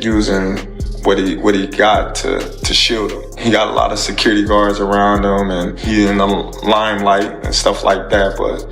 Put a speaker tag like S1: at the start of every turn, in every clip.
S1: using what he got to shield him. He got a lot of security guards around him, and he's in the limelight and stuff like that. But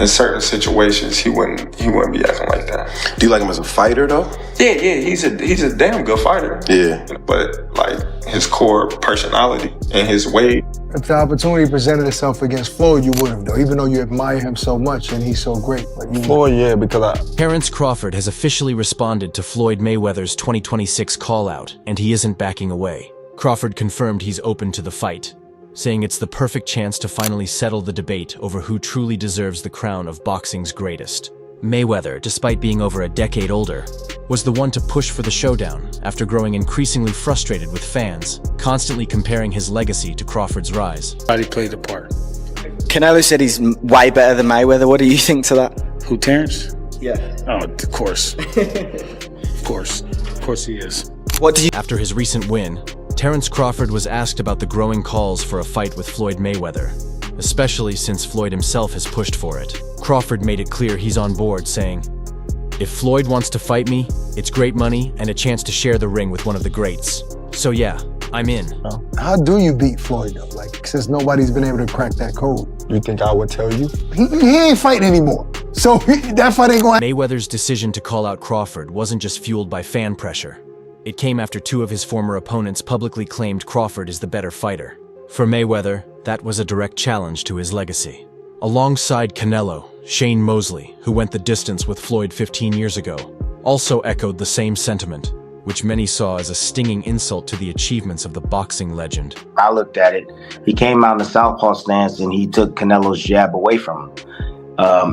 S1: in certain situations, he wouldn't be acting like that.
S2: Do you like him as a fighter, though?
S1: Yeah, he's a damn good fighter.
S2: Yeah.
S1: But like his core personality and his way.
S3: If the opportunity presented itself against Floyd, you would have, though, even though you admire him so much and he's so great.
S4: Floyd, yeah, because
S5: Terence Crawford has officially responded to Floyd Mayweather's 2026 call-out, and he isn't backing away. Crawford confirmed he's open to the fight, saying it's the perfect chance to finally settle the debate over who truly deserves the crown of boxing's greatest. Mayweather, despite being over a decade older, was the one to push for the showdown after growing increasingly frustrated with fans, constantly comparing his legacy to Crawford's rise.
S6: He played the part.
S7: Canelo said he's way better than Mayweather. What do you think to that?
S6: Who, Terence?
S7: Yeah.
S6: Oh, of course. Of course he is.
S7: What do you...
S5: After his recent win, Terence Crawford was asked about the growing calls for a fight with Floyd Mayweather, especially since Floyd himself has pushed for it. Crawford made it clear he's on board, saying, "If Floyd wants to fight me, it's great money and a chance to share the ring with one of the greats. So yeah, I'm in."
S3: How do you beat Floyd, though? Like, since nobody's been able to crack that code.
S4: you think I would tell you?
S3: He ain't fighting anymore. So that fight ain't going.
S5: Mayweather's decision to call out Crawford wasn't just fueled by fan pressure. It came after two of his former opponents publicly claimed Crawford is the better fighter. For Mayweather, that was a direct challenge to his legacy. Alongside Canelo, Shane Mosley, who went the distance with Floyd 15 years ago, also echoed the same sentiment, which many saw as a stinging insult to the achievements of the boxing legend.
S8: I looked at it. He came out in the southpaw stance and he took Canelo's jab away from him.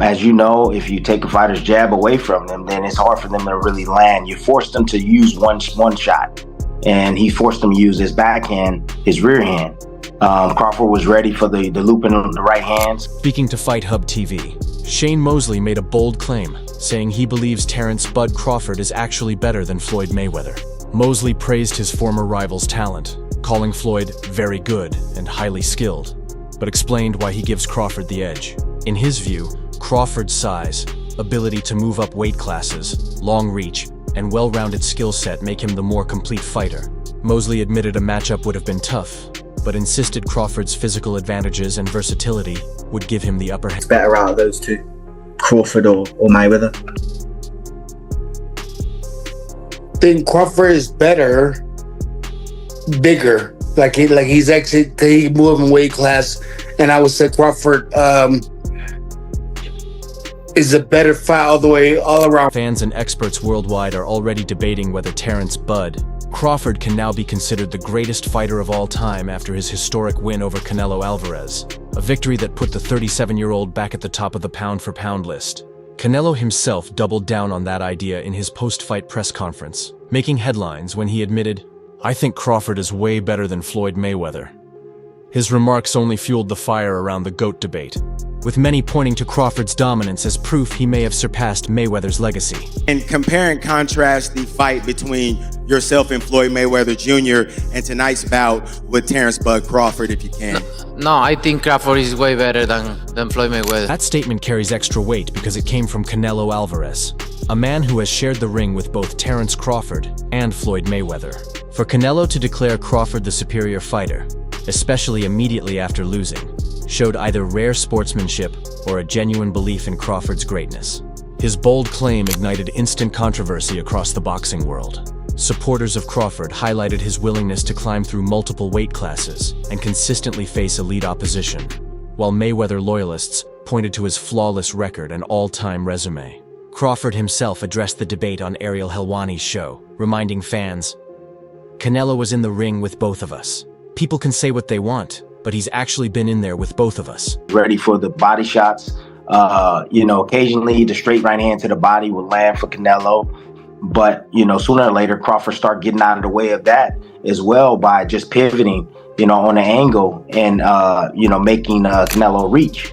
S8: As you know, if you take a fighter's jab away from them, then it's hard for them to really land. You force them to use one shot, and he forced them to use his backhand, his rear hand. Crawford was ready for the looping on the right hands.
S5: Speaking to Fight Hub TV, Shane Mosley made a bold claim, saying he believes Terence "Bud" Crawford is actually better than Floyd Mayweather. Mosley praised his former rival's talent, calling Floyd very good and highly skilled, but explained why he gives Crawford the edge. In his view, Crawford's size, ability to move up weight classes, long reach, and well-rounded skill set make him the more complete fighter. Mosley admitted a matchup would have been tough, but insisted Crawford's physical advantages and versatility would give him the upper hand.
S7: Better out of those two, Crawford or Mayweather?
S9: I think Crawford is better, bigger. Like he's actually, he can move in weight class, and I would say Crawford is a better fight all around.
S5: Fans and experts worldwide are already debating whether Terence "Bud" Crawford can now be considered the greatest fighter of all time after his historic win over Canelo Alvarez, a victory that put the 37-year-old back at the top of the pound-for-pound list. Canelo himself doubled down on that idea in his post-fight press conference, making headlines when he admitted, "I think Crawford is way better than Floyd Mayweather." His remarks only fueled the fire around the GOAT debate, with many pointing to Crawford's dominance as proof he may have surpassed Mayweather's legacy.
S10: And compare and contrast the fight between yourself and Floyd Mayweather Jr. and tonight's bout with Terence "Bud" Crawford, if you can.
S11: No, I think Crawford is way better than Floyd Mayweather.
S5: That statement carries extra weight because it came from Canelo Alvarez, a man who has shared the ring with both Terence Crawford and Floyd Mayweather. For Canelo to declare Crawford the superior fighter, especially immediately after losing, showed either rare sportsmanship or a genuine belief in Crawford's greatness. His bold claim ignited instant controversy across the boxing world. Supporters of Crawford highlighted his willingness to climb through multiple weight classes and consistently face elite opposition, while Mayweather loyalists pointed to his flawless record and all-time resume. Crawford himself addressed the debate on Ariel Helwani's show, reminding fans, "Canelo was in the ring with both of us. People can say what they want, but he's actually been in there with both of us."
S8: Ready for the body shots. Occasionally the straight right hand to the body would land for Canelo. But, sooner or later, Crawford started getting out of the way of that as well by just pivoting, on an angle and, making Canelo reach.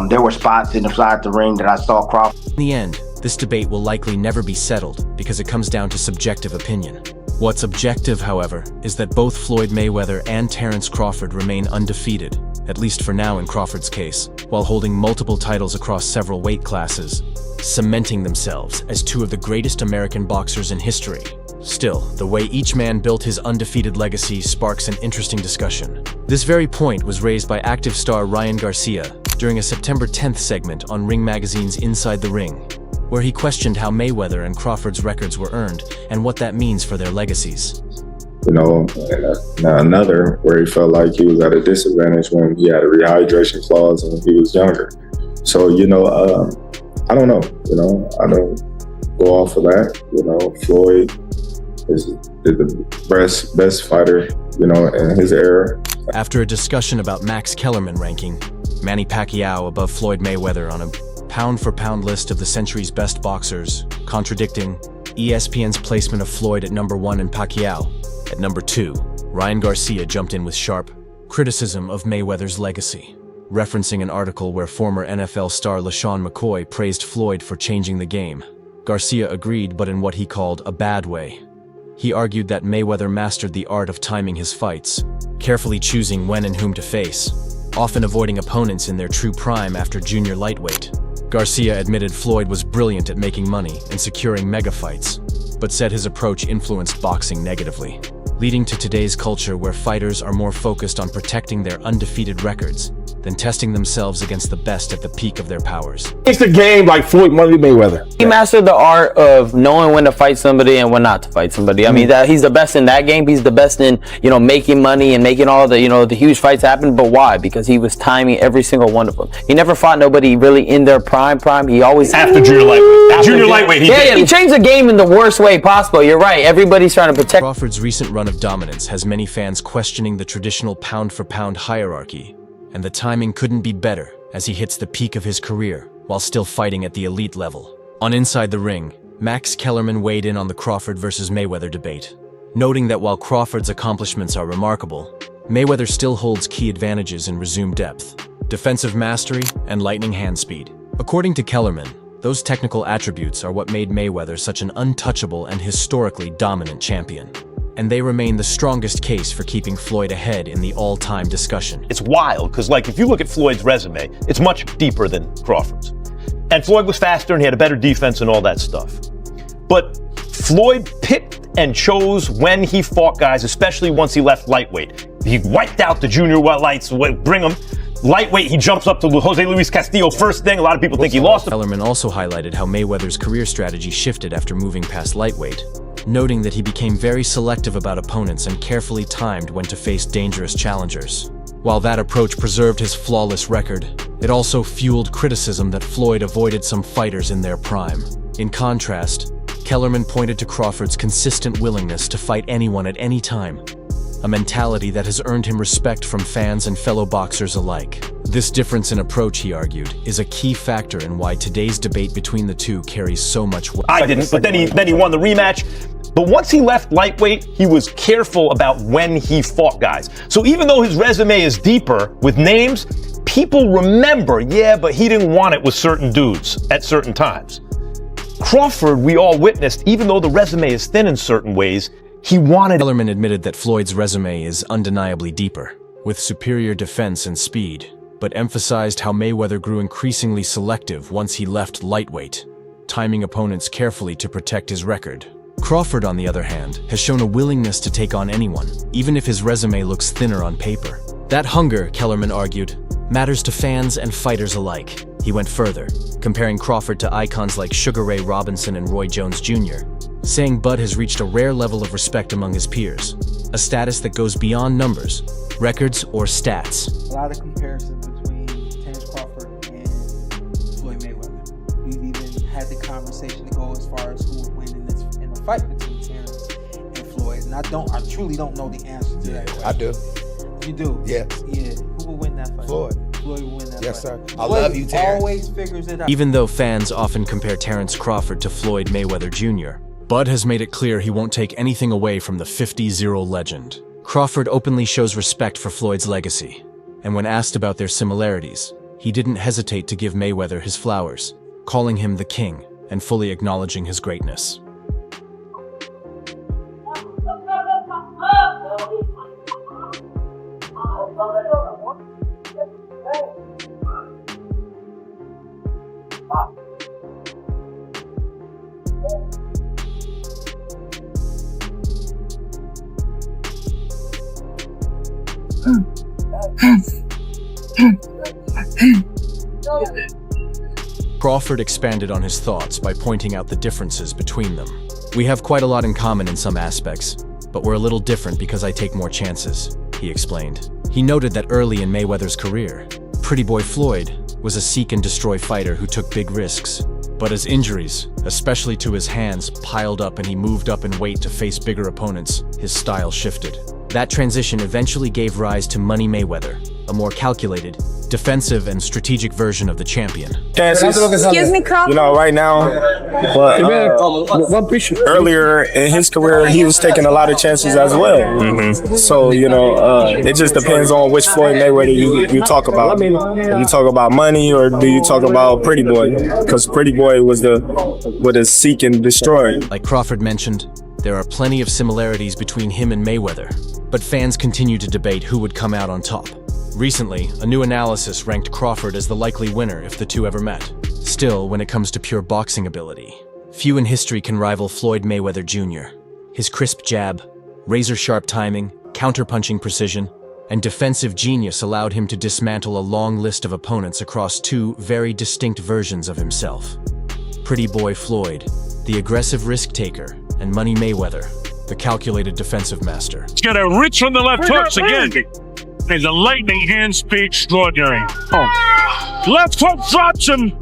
S8: There were spots inside the ring that I saw Crawford.
S5: In the end, this debate will likely never be settled because it comes down to subjective opinion. What's objective, however, is that both Floyd Mayweather and Terence Crawford remain undefeated, at least for now in Crawford's case, while holding multiple titles across several weight classes, cementing themselves as two of the greatest American boxers in history. Still, the way each man built his undefeated legacy sparks an interesting discussion. This very point was raised by active star Ryan Garcia during a September 10th segment on Ring Magazine's Inside the Ring, where he questioned how Mayweather and Crawford's records were earned and what that means for their legacies.
S1: You know, and another where he felt like he was at a disadvantage when he had a rehydration clause and he was younger. So, you know, I don't know, you know, I don't go off of that. You know, Floyd is the best fighter, you know, in his era.
S5: After a discussion about Max Kellerman ranking Manny Pacquiao above Floyd Mayweather on a pound-for-pound list of the century's best boxers, contradicting ESPN's placement of Floyd at number 1 and Pacquiao at number 2, Ryan Garcia jumped in with sharp criticism of Mayweather's legacy, referencing an article where former NFL star LaShawn McCoy praised Floyd for changing the game. Garcia agreed, but in what he called a bad way. He argued that Mayweather mastered the art of timing his fights, carefully choosing when and whom to face, often avoiding opponents in their true prime after junior lightweight. Garcia admitted Floyd was brilliant at making money and securing mega fights, but said his approach influenced boxing negatively, leading to today's culture where fighters are more focused on protecting their undefeated records than testing themselves against the best at the peak of their powers.
S6: It's the game like Floyd Mayweather.
S2: He mastered the art of knowing when to fight somebody and when not to fight somebody. I mean, that he's the best in that game. He's the best in, you know, making money and making all the, you know, the huge fights happen. But why? Because he was timing every single one of them. He never fought nobody really in their prime. He always
S6: After junior lightweight. Junior lightweight.
S2: He changed the game in the worst way possible. You're right. Everybody's trying to protect.
S5: Crawford's recent run of dominance has many fans questioning the traditional pound-for-pound hierarchy, and the timing couldn't be better as he hits the peak of his career while still fighting at the elite level. On Inside the Ring, Max Kellerman weighed in on the Crawford versus Mayweather debate, noting that while Crawford's accomplishments are remarkable, Mayweather still holds key advantages in resume depth, defensive mastery, and lightning hand speed. According to Kellerman, those technical attributes are what made Mayweather such an untouchable and historically dominant champion, and they remain the strongest case for keeping Floyd ahead in the all-time discussion.
S12: It's wild, because like if you look at Floyd's resume, it's much deeper than Crawford's. And Floyd was faster and he had a better defense and all that stuff. But Floyd picked and chose when he fought guys, especially once he left lightweight. He wiped out the junior lights, bring him. Lightweight, he jumps up to Jose Luis Castillo first thing. A lot of people think he lost him.
S5: Kellerman also highlighted how Mayweather's career strategy shifted after moving past lightweight, noting that he became very selective about opponents and carefully timed when to face dangerous challengers. While that approach preserved his flawless record, it also fueled criticism that Floyd avoided some fighters in their prime. In contrast, Kellerman pointed to Crawford's consistent willingness to fight anyone at any time, a mentality that has earned him respect from fans and fellow boxers alike. This difference in approach, he argued, is a key factor in why today's debate between the two carries so much weight.
S12: I didn't, but then he won the rematch. But once he left lightweight, he was careful about when he fought guys. So even though his resume is deeper with names, people remember, yeah, but he didn't want it with certain dudes at certain times. Crawford, we all witnessed, even though the resume is thin in certain ways, he wanted.
S5: Kellerman admitted that Floyd's resume is undeniably deeper, with superior defense and speed, but emphasized how Mayweather grew increasingly selective once he left lightweight, timing opponents carefully to protect his record. Crawford, on the other hand, has shown a willingness to take on anyone, even if his resume looks thinner on paper. That hunger, Kellerman argued, matters to fans and fighters alike. He went further, comparing Crawford to icons like Sugar Ray Robinson and Roy Jones Jr., saying Bud has reached a rare level of respect among his peers, a status that goes beyond numbers, records, or stats.
S13: A lot of comparisons between Terence Crawford and Floyd Mayweather. We've even had the conversation to go as far as who would win in a fight between Terence and Floyd. And I truly don't know the answer to that question.
S6: I do.
S13: You do?
S6: Yes.
S13: Yeah. Who would win that fight?
S6: Floyd.
S13: Floyd would win that
S6: yes,
S13: fight.
S6: Yes, sir. I love you, Terence.
S13: Always figures it out.
S5: Even though fans often compare Terence Crawford to Floyd Mayweather Jr., Bud has made it clear he won't take anything away from the 50-0 legend. Crawford openly shows respect for Floyd's legacy, and when asked about their similarities, he didn't hesitate to give Mayweather his flowers, calling him the king and fully acknowledging his greatness. Crawford expanded on his thoughts by pointing out the differences between them. "We have quite a lot in common in some aspects, but we're a little different because I take more chances," he explained. He noted that early in Mayweather's career, Pretty Boy Floyd was a seek and destroy fighter who took big risks. But as injuries, especially to his hands, piled up and he moved up in weight to face bigger opponents, his style shifted. That transition eventually gave rise to Money Mayweather, a more calculated, defensive and strategic version of the champion.
S14: Excuse me, Crawford.
S4: You know, right now, but earlier in his career, he was taking a lot of chances as well. So, you know, it just depends on which Floyd Mayweather you talk about. Do you talk about Money or do you talk about Pretty Boy? Because Pretty Boy was the seek and destroy.
S5: Like Crawford mentioned, there are plenty of similarities between him and Mayweather, but fans continue to debate who would come out on top. Recently, a new analysis ranked Crawford as the likely winner if the two ever met. Still, when it comes to pure boxing ability, few in history can rival Floyd Mayweather Jr. His crisp jab, razor-sharp timing, counter-punching precision, and defensive genius allowed him to dismantle a long list of opponents across two very distinct versions of himself. Pretty Boy Floyd, the aggressive risk-taker, and Money Mayweather, the calculated defensive master.
S15: He's got a reach from the left hooks again. He's a lightning hand speed extraordinary. Left hook drops him,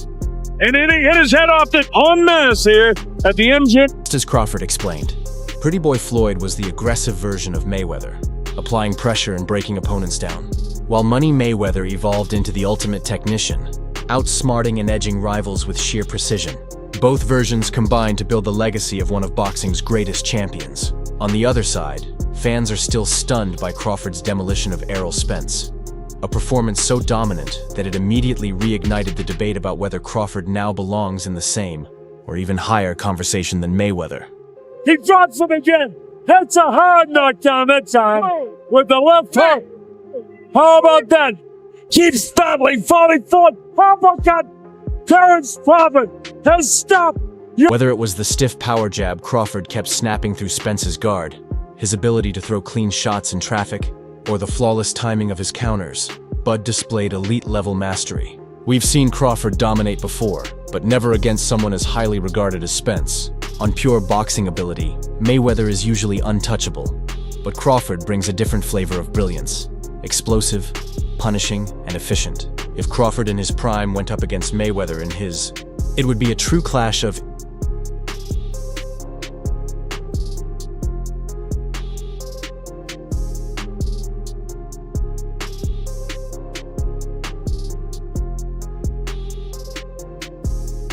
S15: and then he hit his head off the en masse here at the MJ.
S5: Just as Crawford explained, Pretty Boy Floyd was the aggressive version of Mayweather, applying pressure and breaking opponents down, while Money Mayweather evolved into the ultimate technician, outsmarting and edging rivals with sheer precision. Both versions combined to build the legacy of one of boxing's greatest champions. On the other side, fans are still stunned by Crawford's demolition of Errol Spence, a performance so dominant that it immediately reignited the debate about whether Crawford now belongs in the same, or even higher conversation than Mayweather.
S15: He drops him again. That's a hard knockdown that time with the left hook. How about that? Keeps battling, falling forward. Uppercut. Terence Crawford has stopped.
S5: Whether it was the stiff power jab Crawford kept snapping through Spence's guard, his ability to throw clean shots in traffic, or the flawless timing of his counters, Bud displayed elite-level mastery. We've seen Crawford dominate before, but never against someone as highly regarded as Spence. On pure boxing ability, Mayweather is usually untouchable, but Crawford brings a different flavor of brilliance. Explosive, punishing, and efficient. If Crawford in his prime went up against Mayweather in his, it would be a true clash of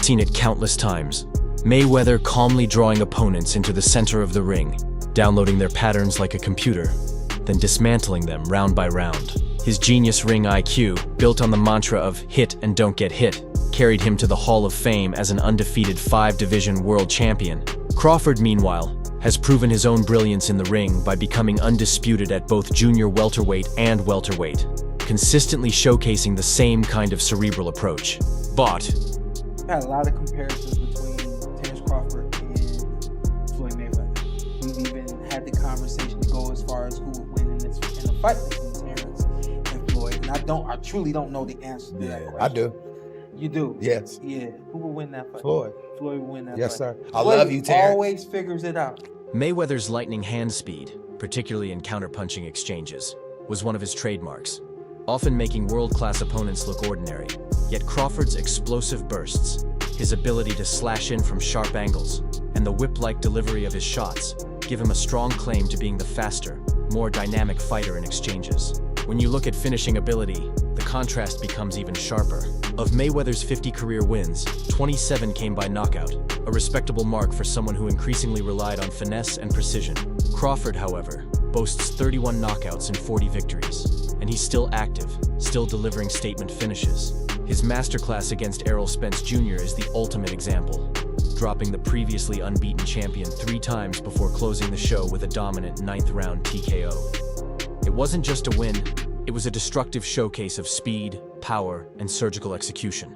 S5: seen it countless times. Mayweather calmly drawing opponents into the center of the ring, downloading their patterns like a computer, then dismantling them round by round. His genius ring IQ, built on the mantra of hit and don't get hit, carried him to the Hall of Fame as an undefeated 5-division world champion. Crawford, meanwhile, has proven his own brilliance in the ring by becoming undisputed at both junior welterweight and welterweight, consistently showcasing the same kind of cerebral approach. But
S13: had a lot of comparisons between Terence Crawford and Floyd Mayweather. We've even had the conversation to go as far as who would win in a fight between Terence and Floyd. And I truly don't know the answer to that question.
S6: I do.
S13: You do?
S6: Yes.
S13: Yeah. Who will win that fight?
S6: Floyd.
S13: Floyd will win that
S6: yes,
S13: fight.
S6: Yes, sir. I love you, Terence.
S13: Always figures it out.
S5: Mayweather's lightning hand speed, particularly in counterpunching exchanges, was one of his trademarks, often making world-class opponents look ordinary. Yet Crawford's explosive bursts, his ability to slash in from sharp angles, and the whip-like delivery of his shots give him a strong claim to being the faster, more dynamic fighter in exchanges. When you look at finishing ability, the contrast becomes even sharper. Of Mayweather's 50 career wins, 27 came by knockout, a respectable mark for someone who increasingly relied on finesse and precision. Crawford, however, boasts 31 knockouts and 40 victories, and he's still active, still delivering statement finishes. His masterclass against Errol Spence Jr. is the ultimate example, dropping the previously unbeaten champion 3 times before closing the show with a dominant 9th-round TKO. It wasn't just a win, it was a destructive showcase of speed, power, and surgical execution.